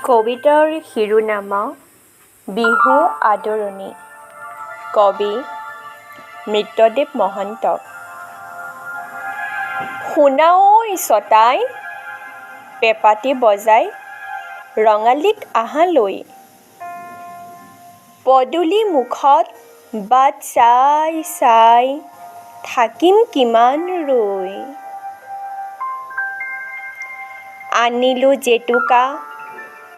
কবিতাৰ শিৰোনামা বিহু আদৰণি। কবি মৃত্যদেৱ মহন্ত। শুনা ঐ ছটাই, পেঁপাতি বজাই ৰঙালীক আহালৈ। পদূলি মুখত বাট চাই চাই থাকিম কিমান ৰৈ। আনিলোঁ জেতুকা,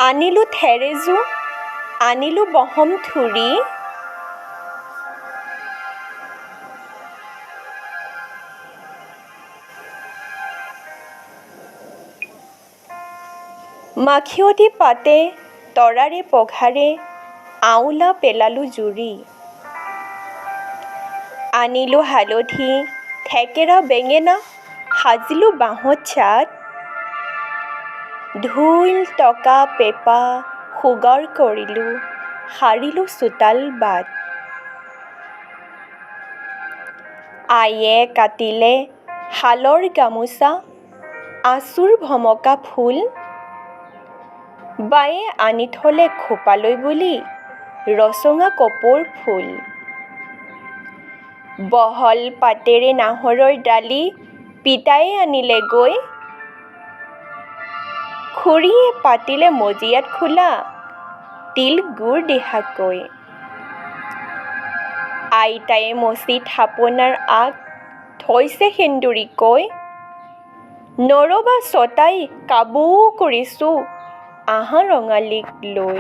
আনিলোঁ থেৰেজো, আনিলোঁ বহম থুৰি। মাখিয়তী পাতে তৰাৰে পঘাৰে আওলা পেলালোঁ জুৰি। আনিলোঁ হালধি, থেকেৰা বেঙেনা, সাজিলোঁ বাঁহত ছাট। ঢোল টকা পেঁপা সোগাৰ কৰিলোঁ, সাৰিলোঁ চোতাল বাট। আইয়ে কাটিলে শালৰ গামোচা, আঁচুৰ ভমকা ফুল। বায়ে আনি থলে খোপালৈ বুলি ৰচঙা কপৌৰ ফুল। বহল পাতেৰে নাহৰৰ ডালি পিতায়ে আনিলে গৈ। খুৰীয়ে পাতিলে মজিয়াত খোলা, তিল গুৰ দিহাকৈ। আইতায়ে মচি থাপনাৰ আগ থৈছে সেন্দুৰীকৈ। নৰবা ছটাই কাবৌ কৰিছোঁ, আহা ৰঙালীক লৈ।